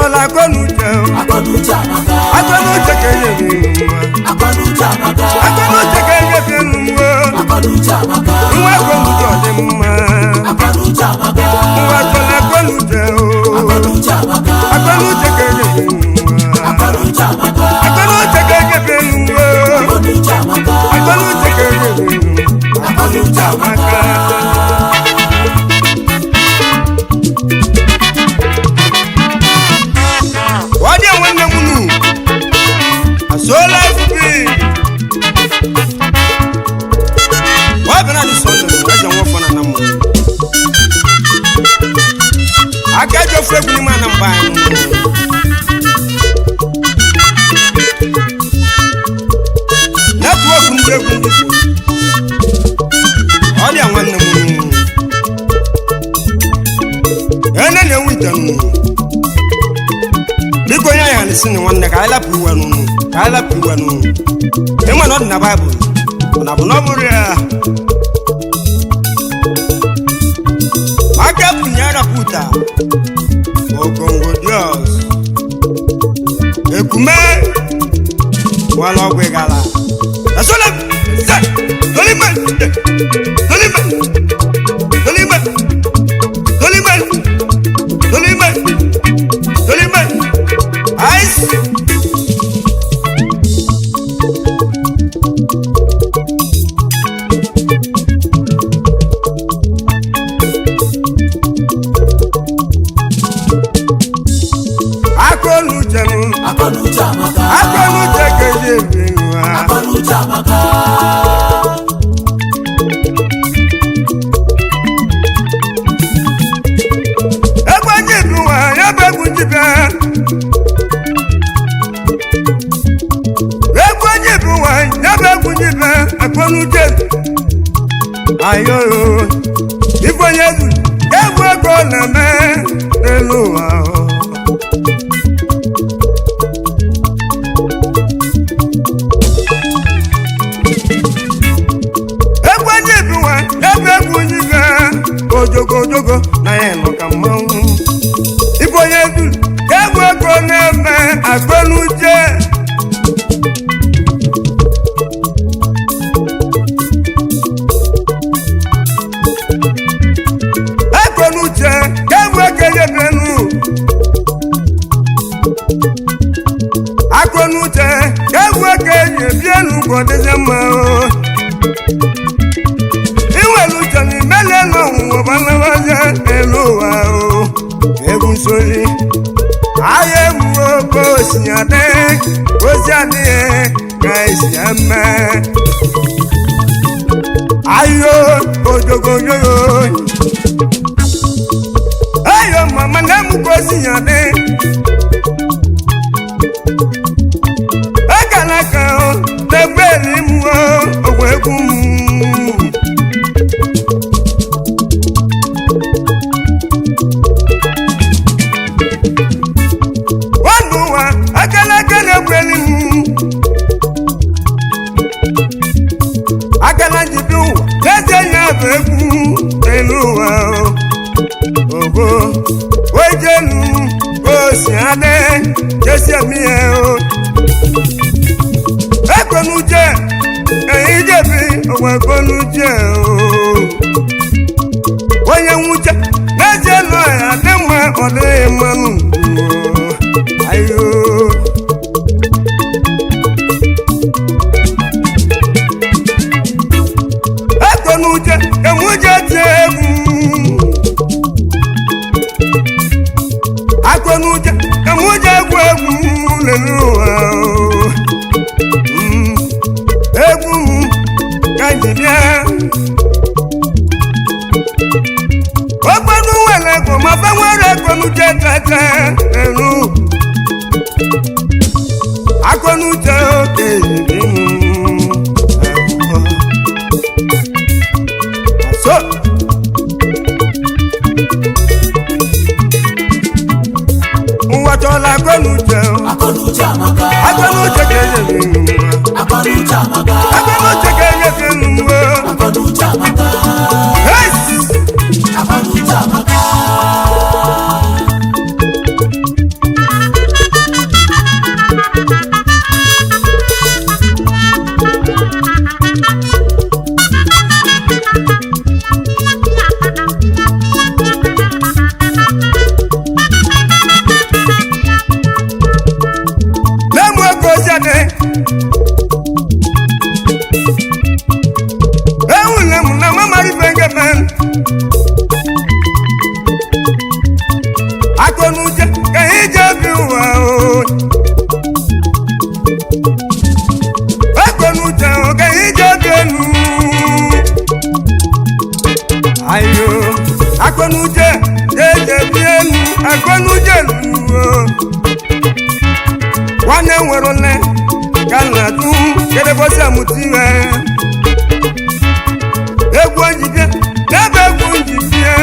Nwatola akonuche kenye binwa akonuche kenye binwa nwa akonuche odimma Nwatola akonuche kenye binwa akonuche kenye binwa akonuche kenye binwa akonuche amaka So life be. Why can I do something? I don't want fun and I got your friend man and buying. Network and all the one. And then we done. Because I listen to one that I love you one. Kala piwanu ema not na bible na bonoburia aka punyara puta ogongo dios ekume wala gwegala asola za dolima ice Akonuche kenye binwa Ekwenye binwa yabe kunjibe Ekwenye binwa yabe kunjibe Akonuche ayoyo Ikwenye du Ewe kone me Eluwa Ojogo na eno kamawu Iboye du ewe ko neme agbenuje Agbenuje ewe keye benu Agbenuje ewe keye bienu ko dezema Elowa o egun sori aye mu ko siade ka isiame ayo ojogo yo ayo mama na mu ko siade akala ka o tegbeli mu o egun Akala jidu leze ya beku eluwa ogo wejenu osiade jesi amiye o Ekonuje eyijebi owekonuje o Onye nwuche leze lo ya demwa ode manu ayo Akonuche emuje egwu leluwa egwu kanjibia Ogbonu wele go ma fe were akonuche tete elu Akonuche okeyibimu so Nwatola akonuche kenye binwa akonuche kenye binwa akọnuche ka anyị ji obi ụwa akọnuche ka anyị ji obi elu ayo akọnuche eji ebi elu akọnuche elu nwanne nwere ole ka na-atụ kedebosi amụtiwe egwu njibie n'ebe egwu njibie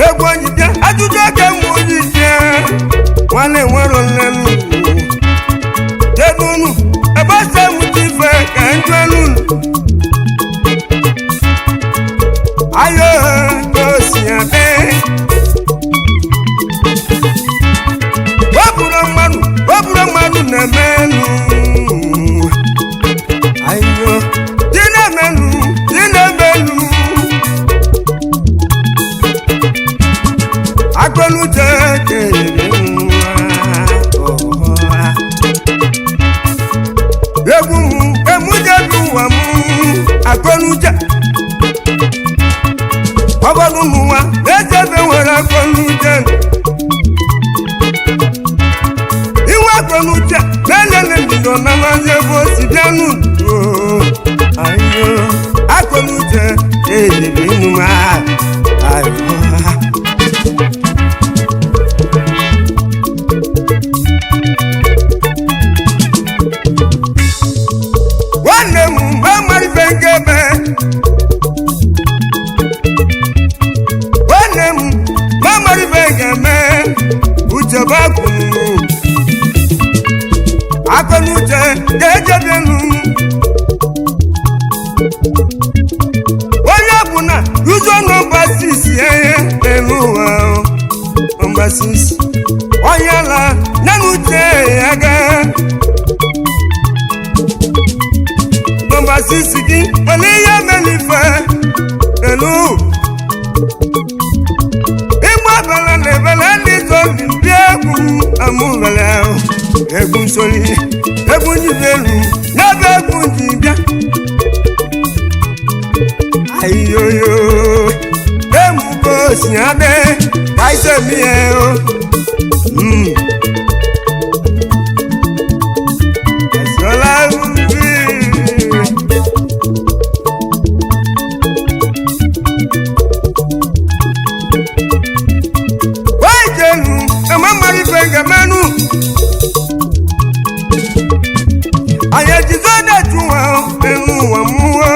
egwu njibie ajụjụ aka mgbe ojibie nwanne nwere ole ebe unu ebe ose amụtife ka njụ elu ayo osi abe waburo mmadụ na-eme elu ayo dị na-eme elu akọnuche egwu emujebi ụwa m akọnuche ọbọdụ ụmụnwa na-echebe nwere akọnuche iwe akọnuche na-elele mbido na mazi ebe o si bịa n'udo ayo akọnuche ejebe inuma ayo nwanne m amarife nkebe nwanne m amarife nkebe uche bakunu akọnuche ga-ejebenu onye ọbụla ụzọ nọmba 6 elu ụwa nọmba 6 onye ala ya na uche ya ga nọmba 6 gị mana ihe melife elu ịgba bala na ebele ndị zoli bịa egwu amụbala egwu nsoli egwu njibelu n'ebe egwu njibịa ayoyo emugo si ade ka ise mie esola ubi wajenu emamarife ngemenu anya jizode tuwa enu wa muwo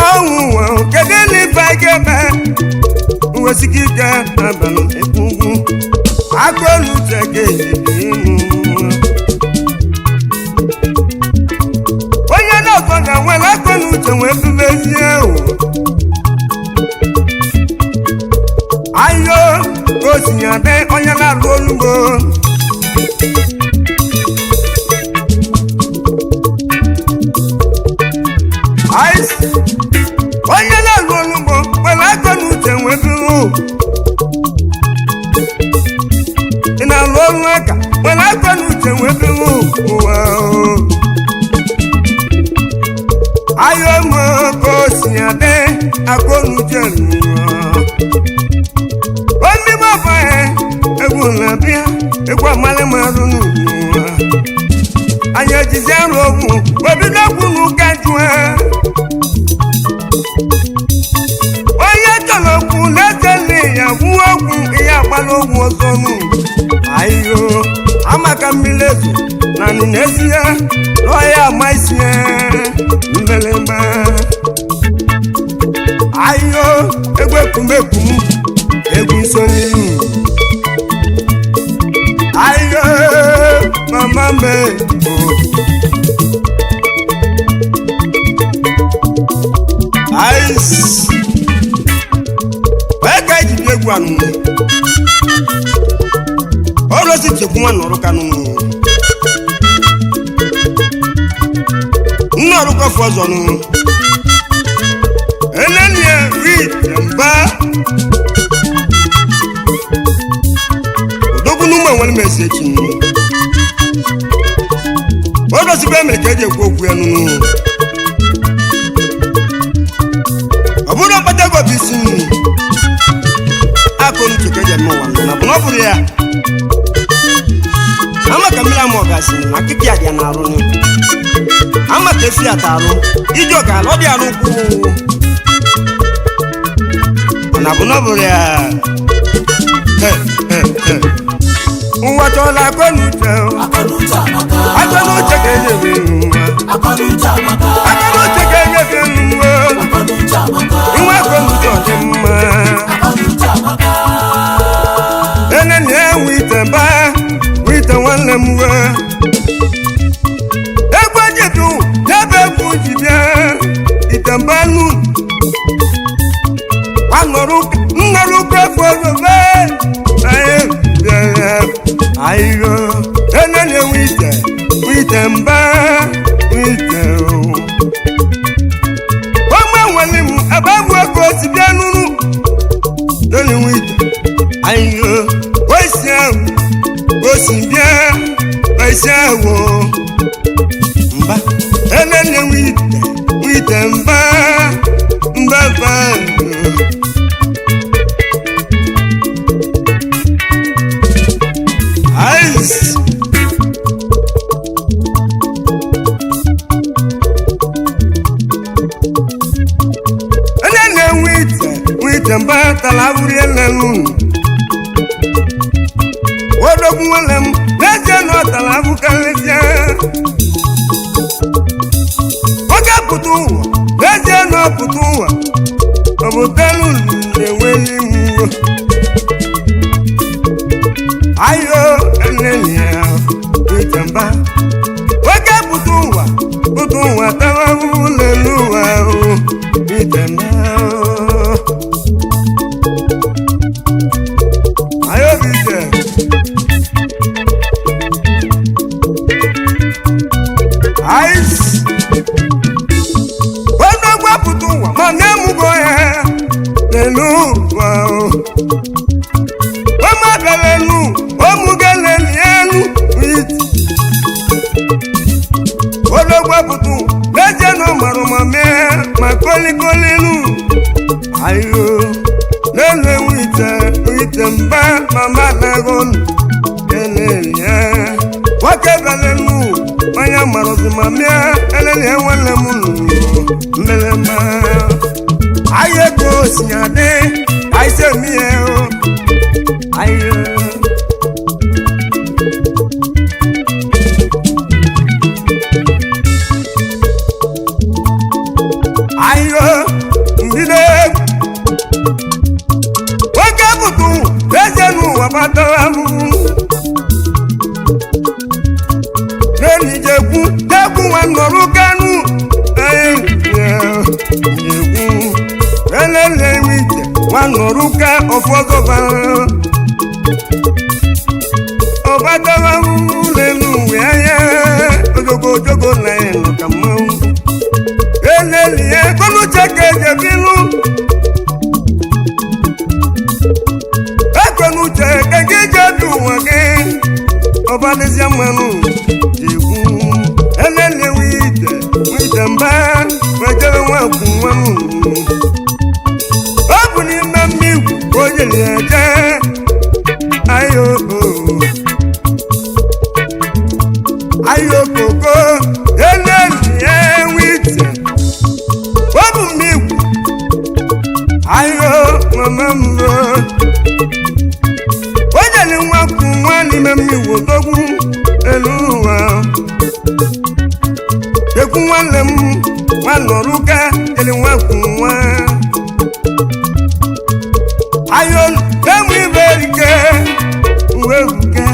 ọnwụnwa kedu n'ife gebe nwesikike abalị ekwugwu akọnuche ga-ejibi onye na-ọzọ ga-nwere akọnuche wee bubezie ayo osinyade onye na-alụ olugbo onye na-alụ olugbo nwere akọnuche nweburu ị na-alụ ọrụ aka nwere akọnuche nweburu ụwa ayo moko si ade akọnuche ndị baba egwu na-abịa egwu amali marụ n'ụwa anyị ejizi arụ ogwu obido egwu n'ụka jụọ onye chọrọ okwu na-echele ya gwuo ogwu ihe agbala ogwu ọzọ nụ ayo amaka mmiri ezo na n'ezi ya n'ọhịa ama isi ya mbelemba ayo egwu ekwumekwu egwu nsoli ayo mama me ice weka iji egwu anu oro si chekwu nwa nọrọ kanu nọrọ ko fọzọ nu eneni ri mba dokunu ma wani message nu oro si be me keje ku okwu enu akonu cheke je mo wan na bono buru ya ama kamila mo gasi na kiki adia na aru ni ama kefi ataru ijo ga lo di anu ku na bono buru ya Uwa tola akonu cheke je bi akonu cheke je bi Iwa akonu cheke mma Enene wite wanle mwe Egwa jetu nebe kujibia itambanu Wanoru krefo zobe Ayo enene wite mba wite Wama walimu ababu wako sibia nunu Doni wite Ayo Osibia Waisawo Mba Enene wite mba Mbaba Ice Enene wite mba Talaburi enenu Wodogun walem leje no talabu kaleje Oga putu leje no putu Obutelu leweli mu Ayo enenia itamba Oga putu talabu leluwa itamba Ayo bije Ice Wanda gwa putuwa Manemu goya Lelu Wow Wama galenu Omugaleni elu Wit Wanda gwa putu Leje no maruma me Makoli kolinu Ayo Lele wite mba Mama lagon Lele ya Wake galenu Maya marozi mamia elele wala munu melema aye ko siade aise mieo aye ayo ndide wakabutu lejenu wabatamu Jekun wa noru kanu Jekun Elele wite wa noru ka ofogo ba Obatawa lenu yaya Ojogo na eno kamo Elele konu cheke jebinu Ekonu cheke jebu wage Obalezi amanu Elele wite mba Wajele waku wanu Obu ni mamigu Ojele aje Ayo koko Elele wite Obu migu Ayo mamambo Ojele waku wani mamigu Togu eluwa Ekun walem wanoruka ele wakunwa Ayon demu berike weruke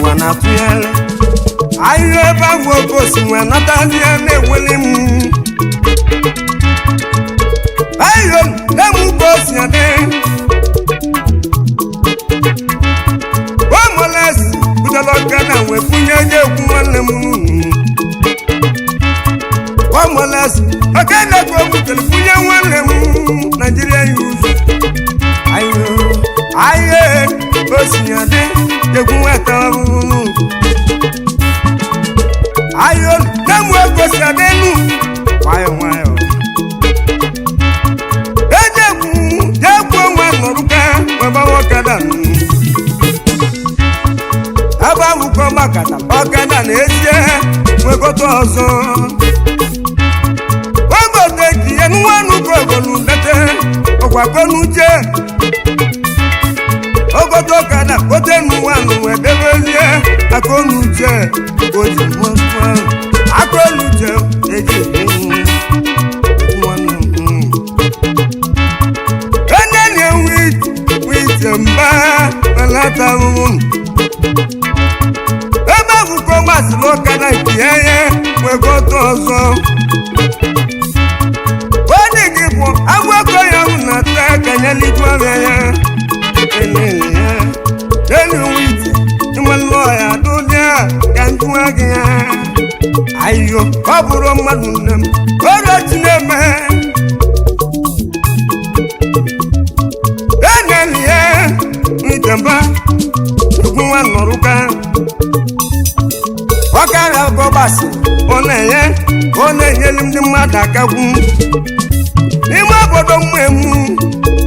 wanatuyale Ayo bawo kosi wanatalia newelemu Ayon demu kosi ade Wamolas Kutaloka wefunyeje kumwalemu Wamolas Akenda kwa kutelifunye walemu Nigeria youth Aye Osinyade Jekunwetawu Ayo Nemwe kosiadenu Wayo Ejekun Jekun wanoruka Wabawo ọkwa konuche ogodo kana kotenu wanu edebezie akonuche oji mọtwa akonuche eji wanu enene wit mba alata mun ebe buko maslo kana kiye wegoto ọzọ Onigibo agwako ya unata kanyali twabaya enenya enu witi imalo ya dunya kantuagia ayo oburo madunam oro tineme enenya mitamba kuwa noruka wakara go basi oneye limdi madakagu n'ime obodo mmemu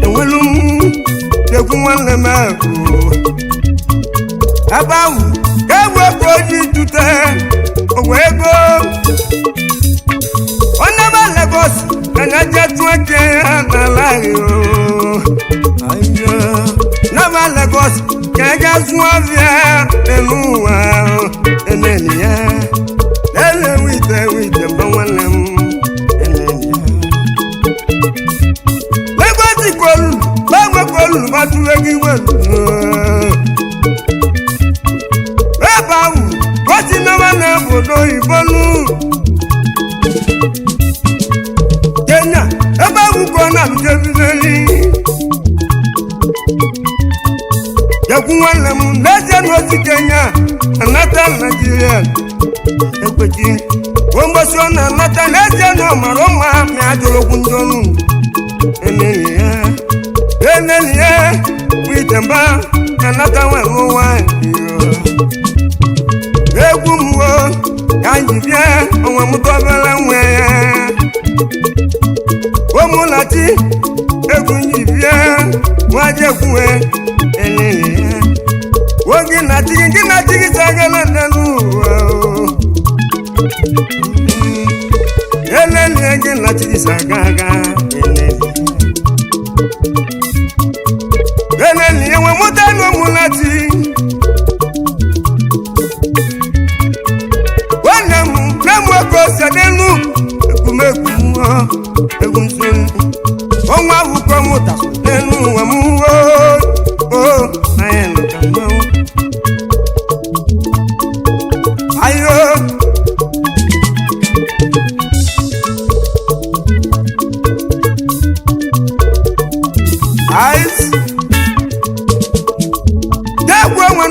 enwelu m egwu nwanne m ebe ahụ ka egwu ego oji jute ogwe ego onye ma Lagos anya jetu eke ya n'ala ahụ nama Lagos ka eja zụọ ọbịa elu ụwa eneni ya ele wite mba nwanne m kolu batuwegi welu ebe ahụ gosi n'ọma na obodo ibonu Kenya ebe ahụ ka ọ na-abụjebizeli jekwu nwanne m n'ezie n'ozi Kenya anata Nigeria ekwechi mgbosi ọ na-anata n'ezie na ọ mara ụma ma ajụrụkwu ndị ọnụ eneli ya eneliye witemba kanata weruwa egwu mwo kanjibie onwe mutobele nwe omulati egwu njibie wajekuwe eneliye wogi natigi sagala nanu eneliye gi natigi sagaga eneli enwe mutano mulati wanemu nemu ekosedenu ekumekumo egumsun onwa wuko mutaso nenu wamuwo ayenu kamo ayo ice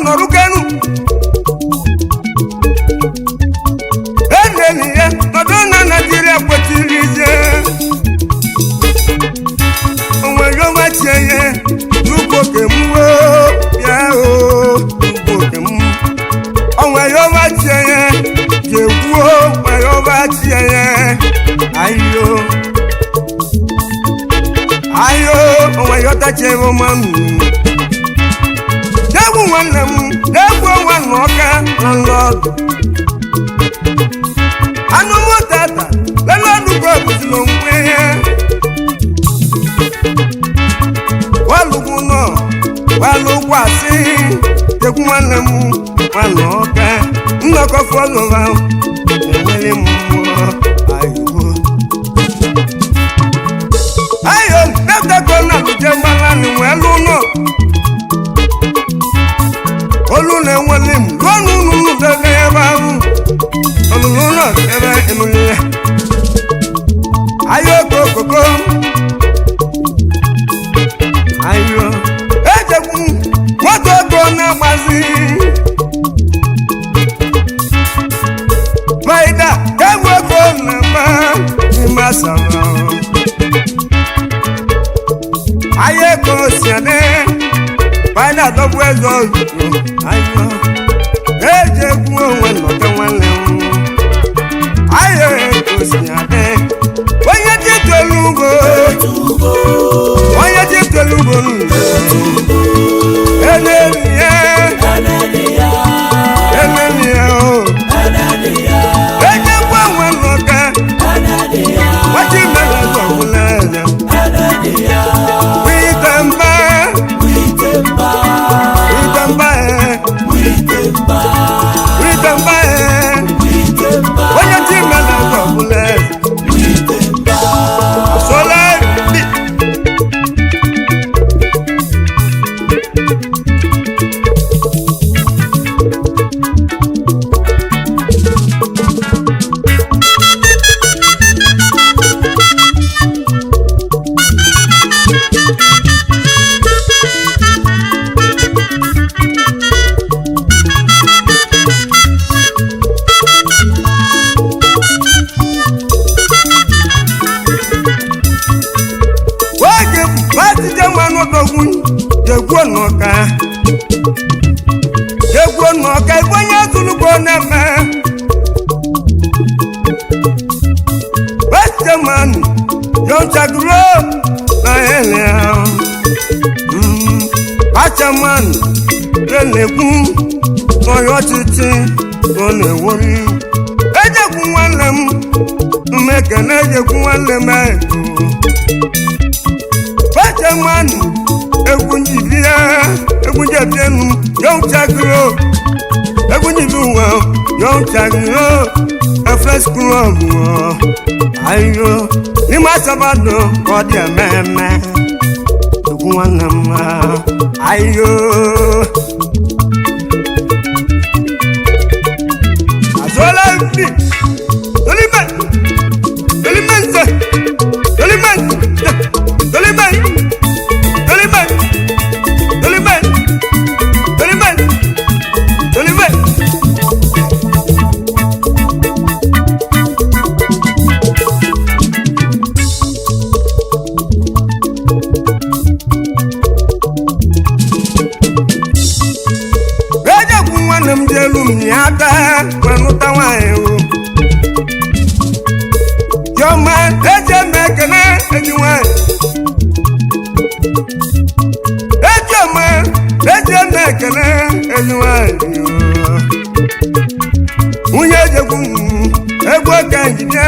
norukenu eneliye madonna Nigeria kwetirize onwe yo macheye duko kemwo ya o duko kemu onwe yo macheye jewo onwe yo macheye ayo onwe yo tachewo manu egwu nwanne m egwu nwanne ọka na nlọdụ anụmụtata lelọdụgo bụzila onwe ihe walugwu nọ walugwu asị egwu nwanne m nwanne ọka nnọkọ fọlụva enwere mmụọ ayo netako na luje mmalani nwelu nọ olu na-enwele m lọnụ unu debe ebe ahụ ọlụlụ ụlọ ebe emuli ya ayo kokoko ayo ejekwu moto ego na-agbazi maida egwu ego na-agba n'ime asara ayo ego si ade maida dọbụ eze ozugbo ayo ejekwu onwe nnọta nwanne m ayo ego si ade onye titolugo eneliye o ejekwu onwe nnọta wachi mere zọbụla eze mmanụ dogwu jegwuo n'ọka ibe onye zụlugbo na-eme Westman yonchaguro na ele Westman na-ekwu n'onye ọchịchị ọ na-ewori ejekwu nwanne m mmekene ejekwu nwanne m Westman egwu njibia egwu jebienu yonchaguro egwu njibiwa yonchaguro fresh club ayo ni masabado odi ememe egwu nwanne m ayo azola bi Unye jegwu egwu ka njide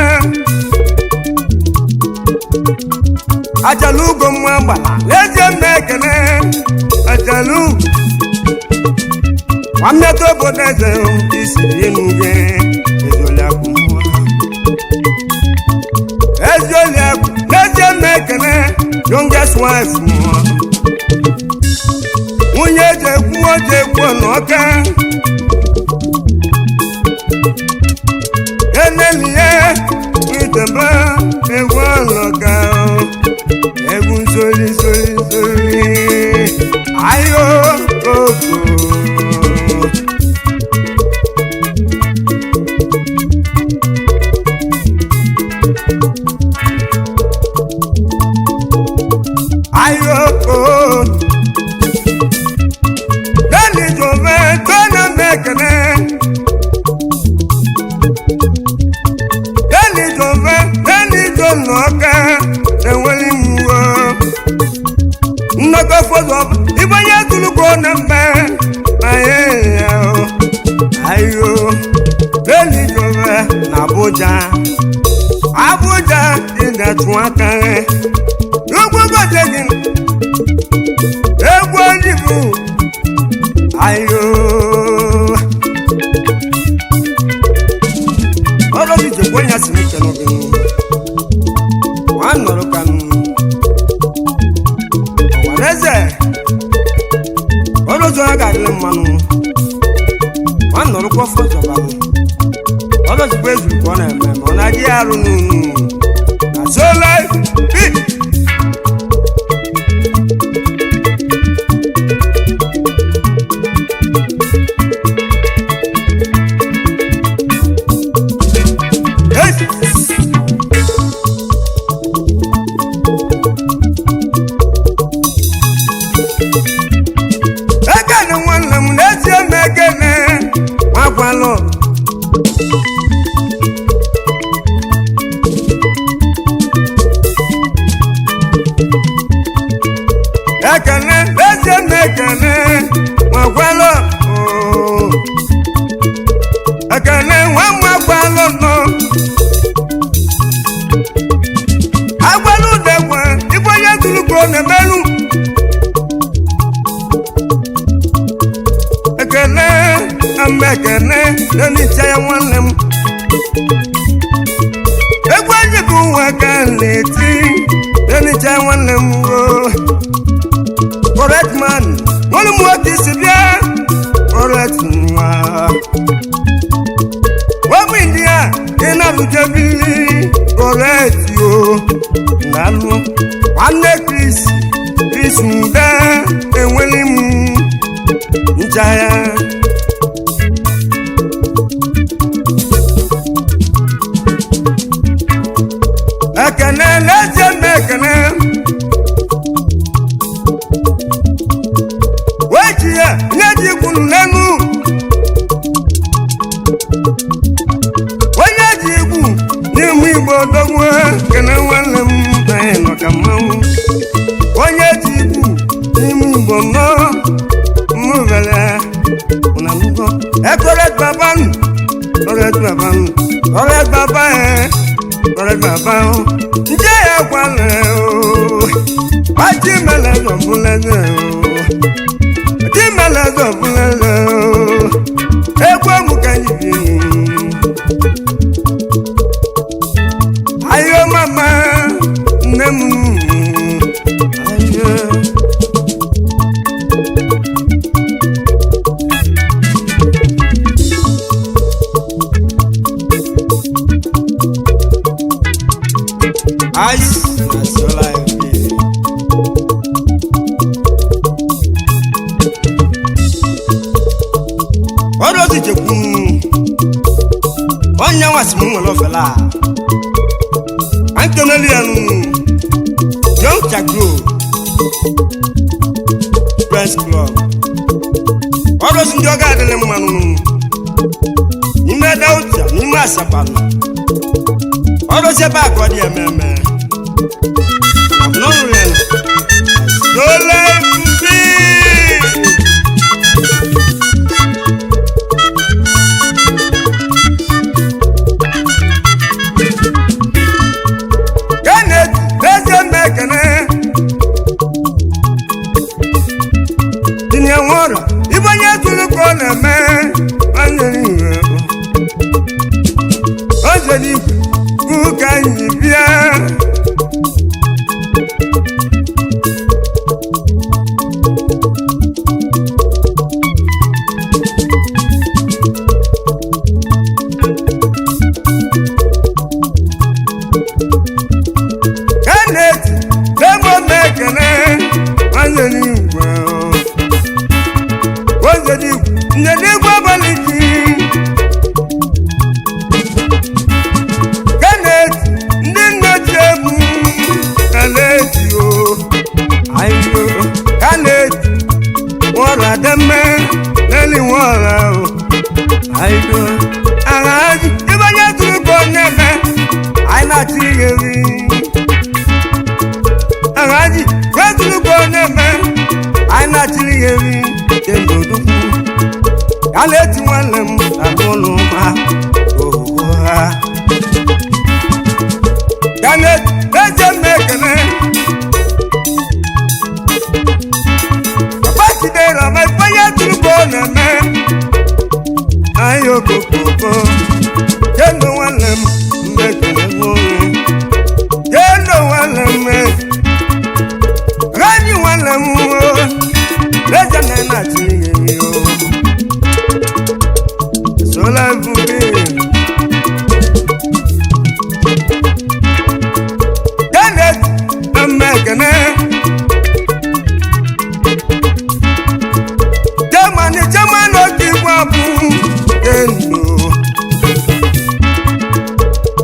ajalu go mwa gbala leje mekene ajalu wamne to bodeze isi enuge ezoliaku leje mekene youngest wife mo unye jegwu n'ọka eneliye itebe egwu ọlọga egwu soli ayo koko ayo koko deni jove tona mekene n'ọka enwere iwu nnọkọ fọzọ ibanye tụlụkọ na mbe ayo elijove na Abuja ịdatụ aka ugwugotegị egwu ojibu ayo ọlọ́bí jẹ̀kọ́ yẹn sì ní kẹlọ́gbẹ̀rún wọ́n nọ̀rọ̀ kanú ọ̀wọ̀lẹ́sẹ̀ ọlọ́jọ́ agàrílẹ̀ mmanụ wọ́n nọ̀rọ̀ kọ́ fọ́jọba ọlọ́jọ́ pé ezùrù kọ́ na-eme ma ọ na-adị arụ n'unu na sola bi correct man wọ́n mú ọtí sí bí ẹ́ correct nwa wọ́n mú India iná lùjẹ́ bí correct yóò nánú wọ́n lé Chris Muda enweli mu njaya ekene lẹ́jẹ̀ mẹ́kene bono muvele unanugo correct baba nje ya kwale o ati mele zo buleze o ekwe mu kanyi ayo mama nemu ayo ice that's all I feel. What was it you one young was moving off a lot. Antonelli young Chagro Press Club. What was in your garden, man? You made out, you must have what was your back? What do you mean? I'm not real. So let me see. Can it? Let's make an end. In your water, even yet to look on a man. Who can you be? Can it? Never make an end. What's the new world? What's the new? The new quality. Deme leli wala o aido araji ibanya tuko nebe aina tigeri araji tuko nebe aina tigeri kendo duku kale ti walem abolo ma oha kale beje mekene my fire to go man. Ayo koko, kendo walem mbekene mwe, kendo walem rani walem leja nena chini yo. Sola vubi, kenet mbekene.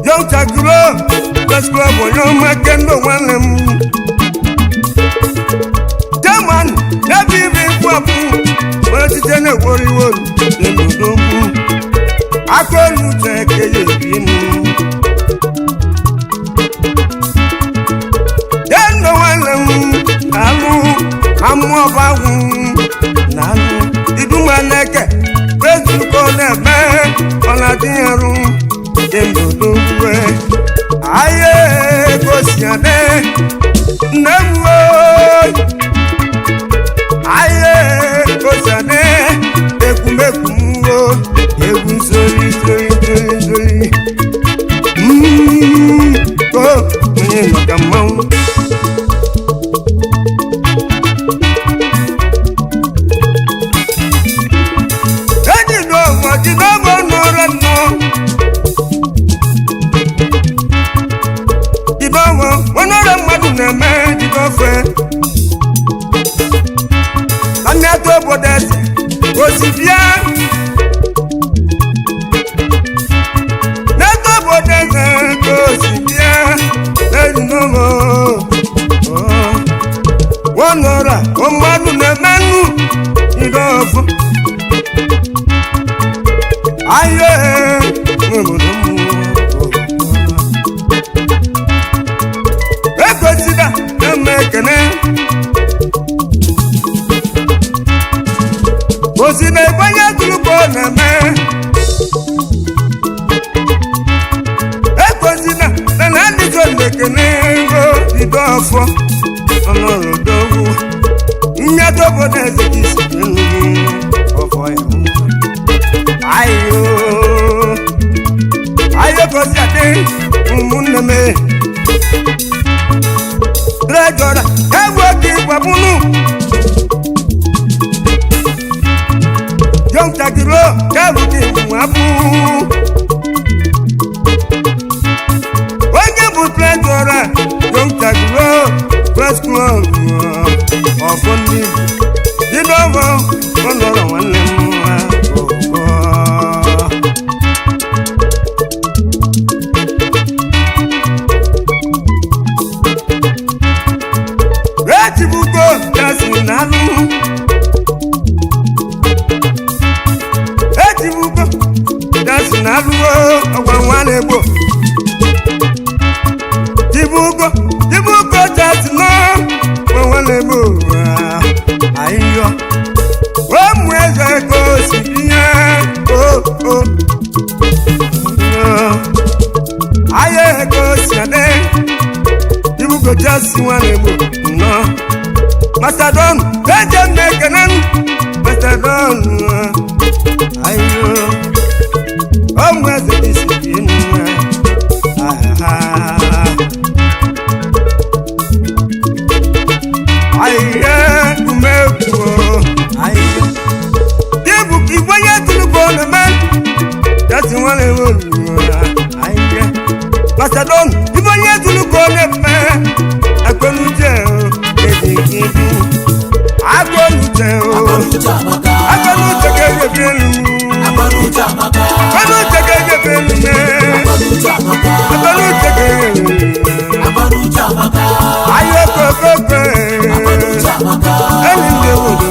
Young Chagro, let's go for your Macendo one. German, never even wapu, but it's in a worry wood. I call you check it. Then no one, I'm more about Nano, you do my neck. Let's go there, man, on a dear room. Aye, Gosiane, Nemo. Aye, Gosiane, Ekumekumbo, Ekusori. Go, come on. Osibia Neto bodeze Osibia Lady no more Wonora Omanu ne menu Idofu Aye Ekosida Nemekene osi na ibanye tuluko na-eme ekozina na ndị so na-ekene ego bido ọfọ ọnọrọdogwu mmedo obodo eze gị si ọfọ ya ayo kosi ade ụmụnne m drejọra ewu oge gbabunu yọntakiro kẹrù kí wọ́n bú onye bụ drejọra yọntakiro press club ọfọ ndị dịdọbọ ọnọrọ nwanne m nwa ọgọ etibugo gasị n'alụ etibugo gasị n'alụ ọgwa nwa na-egbo tibugo gasị na ọgwa nwa na-egbo ahịhịa ụmụ eze ka o si ihe ahịa ego si adị tibugo gasị nwa na-egbo nnọọ Mastodon eje mmekenen Mastodon ayo ọmụ eze isi nwa ayo kumekwo ayo dibu ibonye tulubo na-eme jasi nwane olu ayo Mastodon ibonye tulubo na-eme akọnuje agolute o agolute kege belu agolute kege belu me agolute kege ayo kokoko eni nde wodo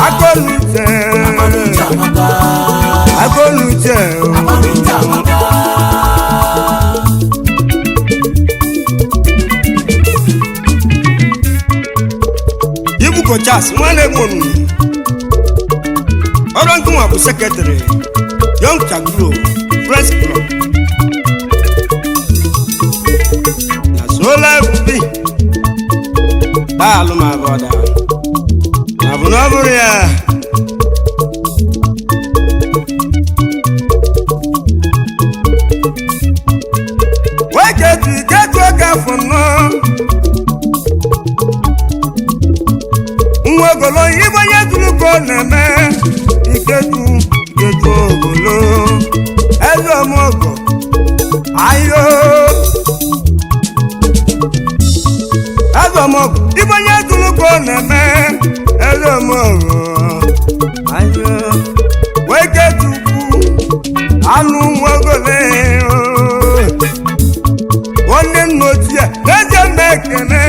agolute Kochas nwane gbonu ọrụ nke nwa bụ sekretịrị Young Chagro Press Club na Sola FB daalụ ma bọda na bụ na ọ bụrụ ya weketu iketu oge afọ nnọọ ogolo ibonye tuluko na-eme iketu ogolo eze ọmọgọ ayo eze ọmọgọ ibonye tuluko na-eme eze ọmọgọ ayo weketukwu anụ nwogole nwanne nna ochie na-eje mma ekene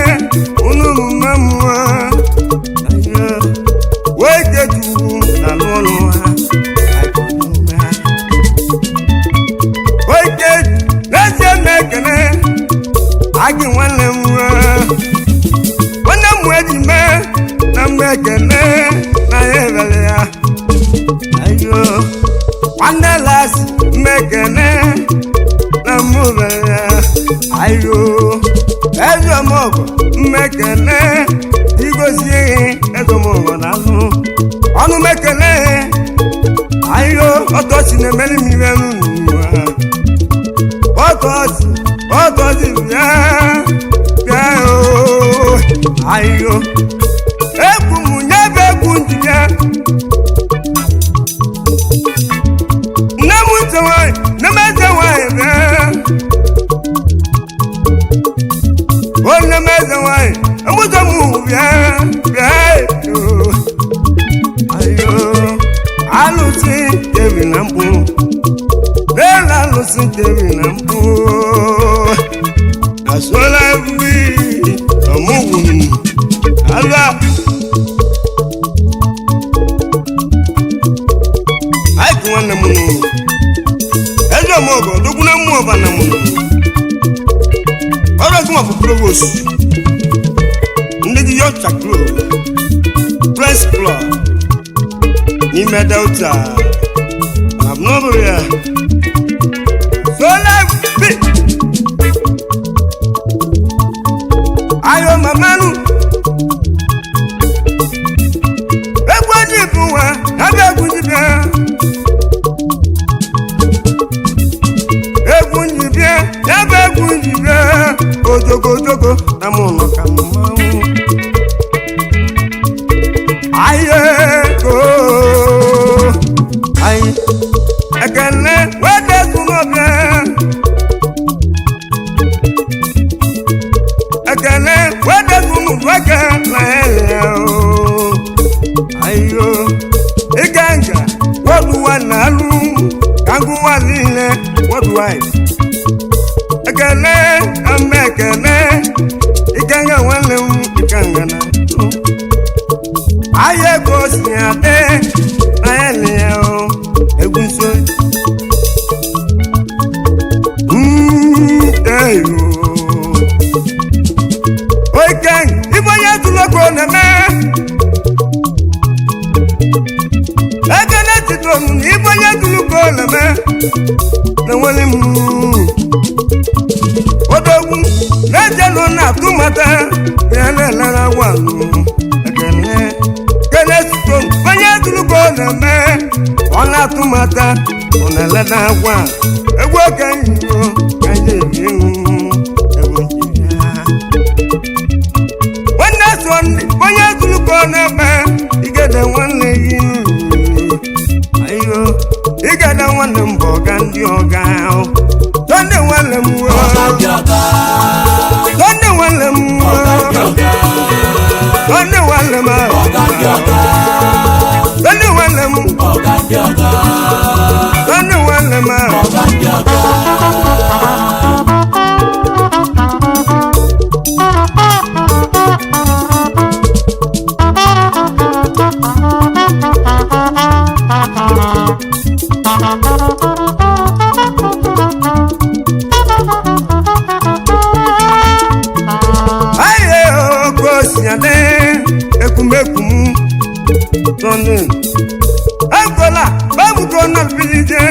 unu mmụọ weketu na n'ụlọ ha weketu na-esi eme ekene agị nwanne m eji mee na mgbe ekene na ya ebere ya ayo nwanne las mmekene na mụ bere ya ayo ezomọgọ mmekene igozie ezomọgọ n'azụ ọnụ mekene ayo ọtọsi na-emeli mmiri n'ụwa ọtọsi bịa ayo egwu m nyebe egwu njide nne m ntị nwanyị nne m eze nwanyị bịa onye m eze nwanyị emụzọ m bịa ayo alụsị debi na mkpu n'elu alụsị debi na mkpu asụọla ebube ọmụgwụ ala aịkụ nwanne m nụ eze ọmụgwụ dogwu na mmụọ ọba na m nụ ọrụ ọzọ ma bụ provost ndị gị Young Chagro Boys Club n'ime Delta abụnọbụ ya Solebi ayo mamanu egwu ji bụ nwa ebe egwu ji bịa egwu ji bịa ebe egwu ji bịa ojogo na mụ nọ ka mmanwụ ayeko ayi ekele wede sunobia ekele wede sunu weke na ele o ayo iganga woduwa nalu kanguwa lile woduwa ekele amekele iganga wale iganga na aye go si ade ele o egunso eyo oikan iboye tuloko na me egene titonu iboye tuloko na me na wale mu odogun leje lo na tumata ele lara walu egene gene titonu iboye tuloko na me ona tumata ona lada wa egwo kan yo kaje biu egwo ya wanda sonde bonya tuluko na ba igada wanne yi ayo igada wanne mboga ndi oga sonde wanne mu sonde wanne mu sonde wanne ma sonde wanne mu sonde wanne ma ekumekum tonne angola babu tonal bilije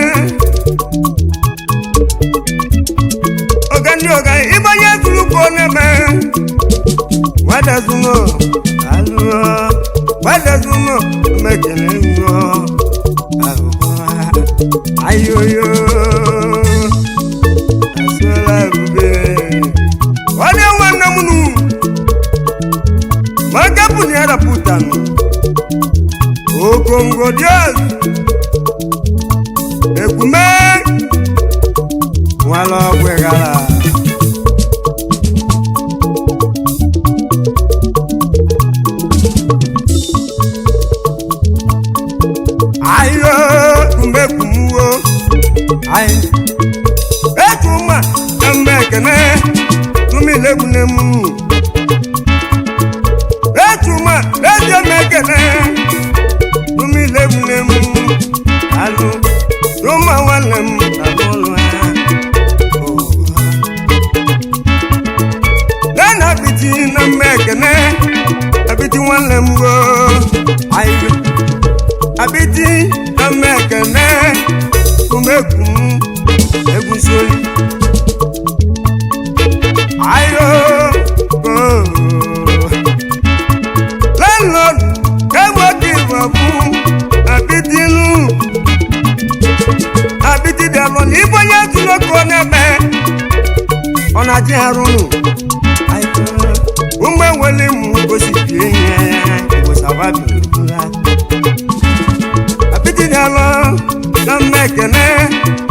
oga ibanye tulu kone me wada zuno alu wada zuno mekene ngo ayoyo asola rube wada wana munu magabu ni ara putano o Congo Dios ekume wala gwegala ayo kumbe kumuo ay ekuma ambekene tumilebunemu etuma leje mekene tumilebunemu alu tuma walem alolwa lana biti na mekene abiti walem go ayo abiti na mekene kumekum egusoli ayo landlord ewo kiwabu abitinu abiti dalo ni bonya tuloko nebe ona je arunu ayo umwe wele mu gosi pienya go sababi abiti dalo na mekene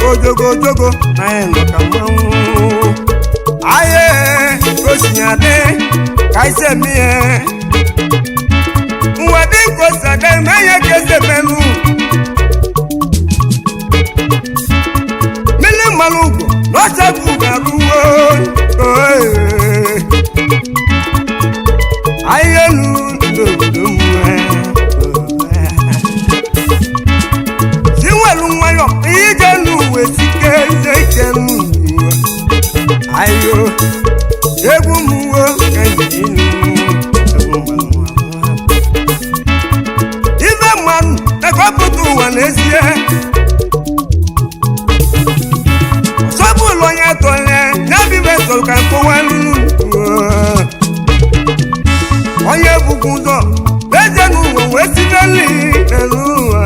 ojogo na eno kamawu aye gosinyade kaise mie nwade gosade meye kese menu mele malugo no se bugaruwo aye nu ndumwe siwelu nwayo ije nu wesike zekenu ayo egwu muwo kanjinu egwu manu kọpụta ụwa n'ezie sọbụ ụlọ onye tọle n'ebibe sọrọ ka nkọwa onye bụkwa ụzọ eze n'ụwa wee si n'elu n'elu ụwa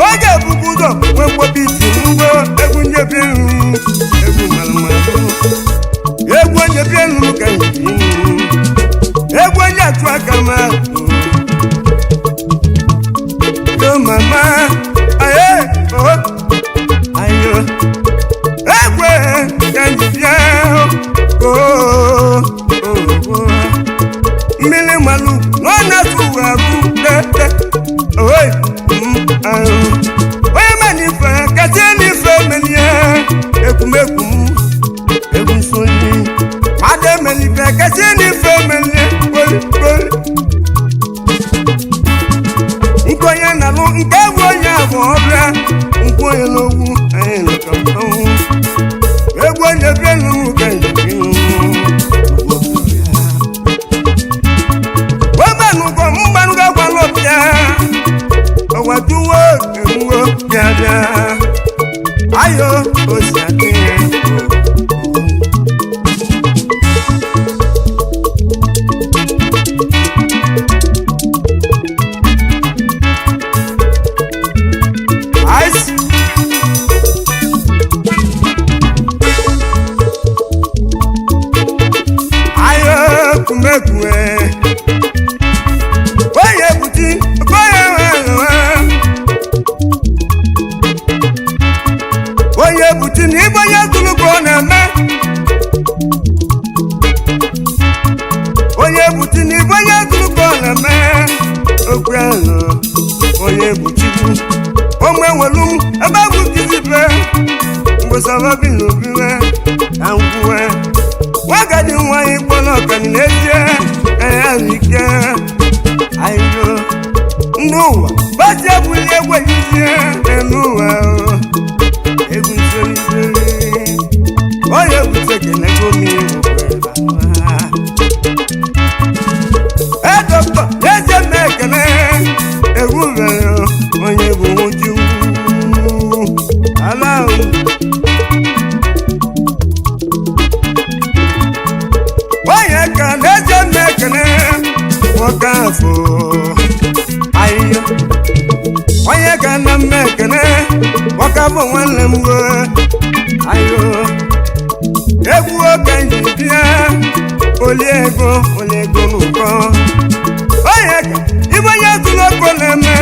oge bụkwa ụzọ wee kpọba isi n'ugbo egwu njebi egwu malụmalụ egwu njebi elu ka egwu onye atụ aka ma yo mama aye oh ayo egwu ka njibia oh mmiri malụ n'ọna tụwa bụ tete oye onye manife kasị n'ife melie ekwumekwu egwu nsonye mmadụ emelife kasị n'ife melie nke onye na-alụ nke egwu onye abụ ọbịa nkwu onye n'ogwu anyị nọka mmanwụ egwu onye bịa n'ugwu ka njem webanụgo mgbanụgo gwalụbịa ọwaduwo ewuwo bịabịa ayo osi adị ayo kumekwe onye buti na ibe onye tụlụkọ na-eme onye buti na ibe onye tụlụkọ na-eme okwu ahụ onye butikwu onwe nwelu ebe agwụ kizibe mgbesavabi na obiwe na ngwuwe nwagadi nwanyị kpọrọ ọkani n'ezie ike ayo ndị ụwa basi ebuli egwejizie n'elu ụwa egwu nsonye onye bute kenego mmiri edọkọ eze m ekele egwu mere onye bụ nwoke ala onye ka na-eze m ekele nwoke afọ ahịhịa onye ka na mme ekele nwoke afọ nwanne m ayo egwu oke njibia oliego n'ụkọ onye ka ibe onye tụlọkọ na-eme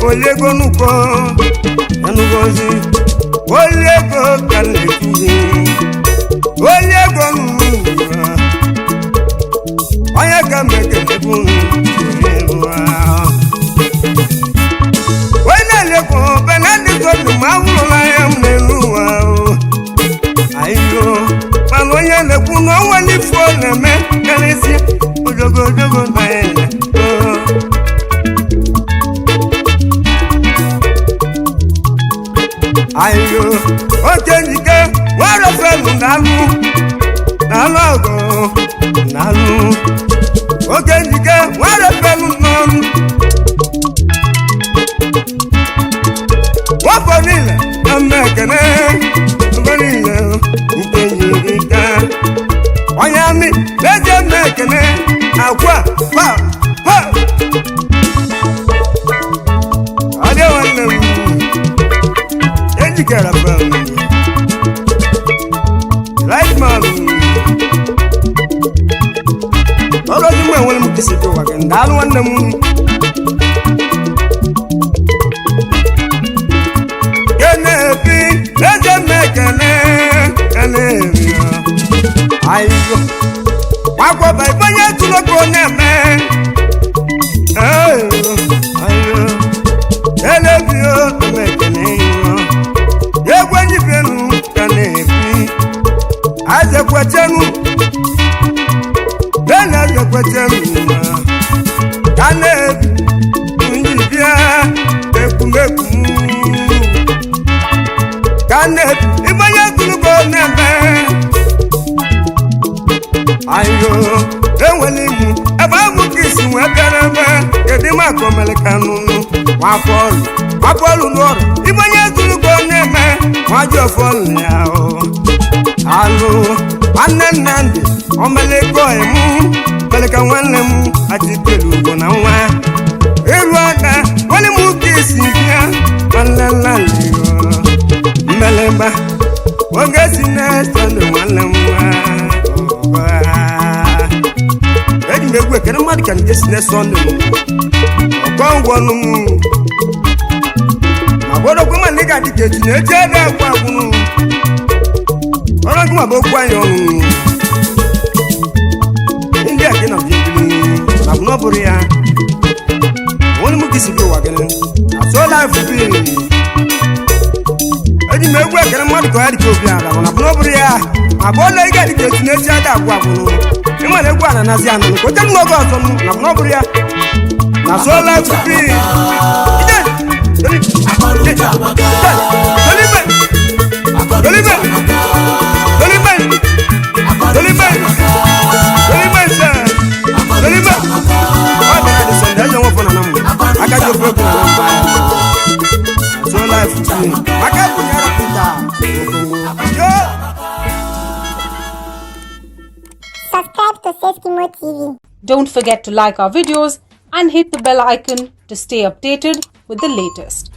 oliego n'ụkọ yanụgozi oliego ka na-etuzi oliego n'ụwa onye ka mekelebu onye na-elekwa benedictọdụ ma ahụrụla ya m n'elu ụwa ayo mana onye na-ekwu na ọnwa n'ifu na-eme karịsịa ojogojogo na ya ayo oke njike nwere felu n'alụ ọgụ n'alụ oke njike nwere felu n'ọnụ wafọ niile na mmekene ebe niile nke nyirika onye amị na-eje mmekene agwa ha adị nwanne m ejikere fem lightman ọlọdị mgbe enwere m kisi dị ụwa gị ndalụ nwanne m kenebi eze mmekene kenebi ayo wakwaba ibonye tụlọkọ na-eme ayo kenebi mmekene egwenyibenu kenebi azekwetenu azekwetenu kenebi njibia ekumekwu kanebi ibonye tụlọkọ na-eme ayo enwere imu ebe ahụ ka isi nwekarebe kedu maka omelekanụnụ nwafọlụ n'ọrụ igbe onye zụrụgo na-eme nwaji ọfọlụ ya alụ nwanne Nnamdị omeleko emu meleka nwanne m achitelu ugbo na nwa elu aka nwere m ụka isi bịa nwanne nlalịgo mmelemba oge si na-esonụ nwanne m nwa eji m egwu ekere mmadụ ka nje si na-esonụ ọkọngwọnụ m ma bụrụkwa ma ndị ga-adị ka echi na-eji ede agwụ agwụnụ ọrụ gị ma bụ okwu anyị ọnụ ndị a gị na bibili na bụ n'ọbụrụ ya onye m gị si gị ụwa gị na so life bi eji m egwu ekere mmadụ ka ya dị ka obi ala mana bụ n'ọbụrụ ya ma bụ ọla ị ga-adị ka echi na-eji ede agwụ agwụnụ ịmana egwu a na-anazi anụ ka oche n'oge ọzọ m na bụ n'ọbụrụ ya na so life bi Subscribe to Seskimo TV. Don't forget to like our videos and hit the bell icon to stay updated with the latest.